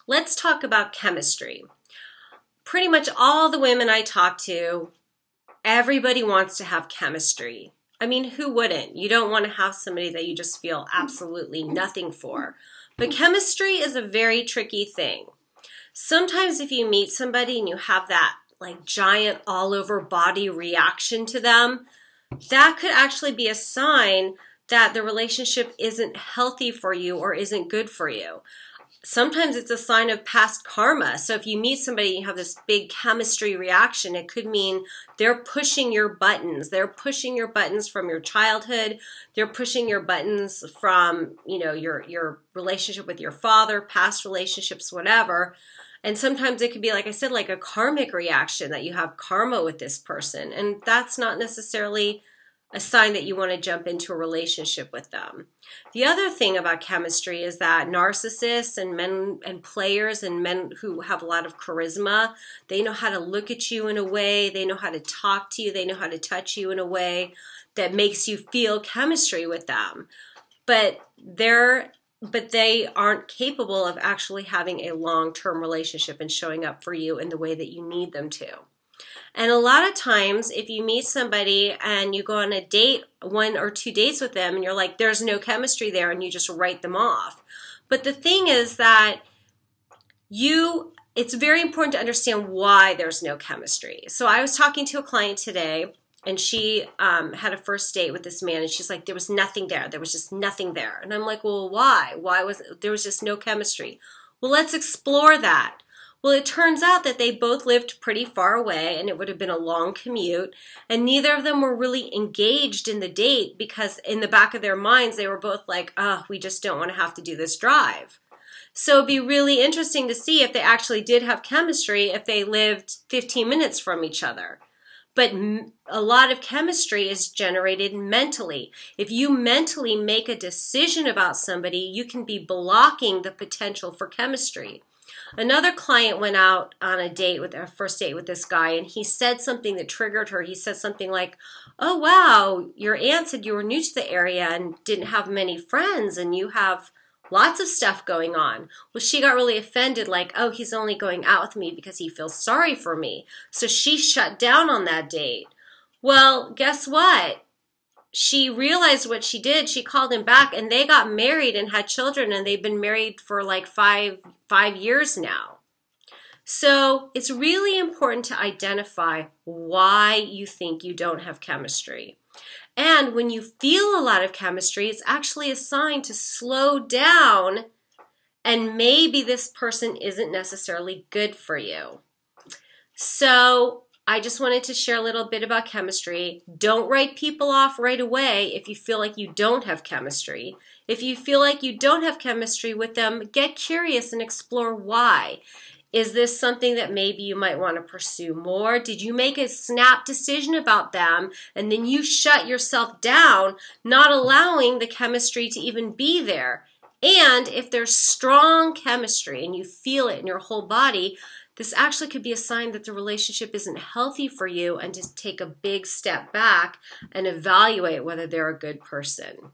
let's talk about chemistry. Pretty much all the women I talk to, everybody wants to have chemistry. I mean, who wouldn't? You don't want to have somebody that you just feel absolutely nothing for. But chemistry is a very tricky thing. Sometimes if you meet somebody and you have that like giant all over body reaction to them, that could actually be a sign that the relationship isn't healthy for you or isn't good for you. Sometimes it's a sign of past karma. So if you meet somebody and you have this big chemistry reaction, it could mean they're pushing your buttons. They're pushing your buttons from your childhood. They're pushing your buttons from, your relationship with your father, past relationships, whatever. And sometimes it could be, like I said, like a karmic reaction that you have karma with this person. And that's not necessarily a sign that you want to jump into a relationship with them. The other thing about chemistry is that narcissists and men and players and men who have a lot of charisma, they know how to look at you in a way, they know how to talk to you, they know how to touch you in a way that makes you feel chemistry with them. But they aren't capable of actually having a long-term relationship and showing up for you in the way that you need them to. And a lot of times, if you meet somebody and you go on a date, 1 or 2 dates with them, and you're like, there's no chemistry there, and you just write them off. But the thing is that it's very important to understand why there's no chemistry. So I was talking to a client today, and she had a first date with this man, and she's like, there was nothing there. There was just nothing there. And I'm like, well, why? There was just no chemistry? Well, let's explore that. Well, it turns out that they both lived pretty far away, and it would have been a long commute, and neither of them were really engaged in the date because in the back of their minds, they were both like, oh, we just don't want to have to do this drive. So it'd be really interesting to see if they actually did have chemistry if they lived 15 minutes from each other. But a lot of chemistry is generated mentally. If you mentally make a decision about somebody, you can be blocking the potential for chemistry. Another client went out on a first date with this guy, and he said something that triggered her. He said something like, oh, wow, your aunt said you were new to the area and didn't have many friends, and you have lots of stuff going on. Well, she got really offended, like, oh, he's only going out with me because he feels sorry for me. So she shut down on that date. Well, guess what? She realized what she did. She called him back, and they got married and had children, and they've been married for like five years now. So it's really important to identify why you think you don't have chemistry. And when you feel a lot of chemistry, it's actually a sign to slow down, and maybe this person isn't necessarily good for you. So I just wanted to share a little bit about chemistry. Don't write people off right away if you feel like you don't have chemistry. If you feel like you don't have chemistry with them, get curious and explore why. Is this something that maybe you might want to pursue more? Did you make a snap decision about them and then you shut yourself down, not allowing the chemistry to even be there? And if there's strong chemistry and you feel it in your whole body, this actually could be a sign that the relationship isn't healthy for you, and to take a big step back and evaluate whether they're a good person.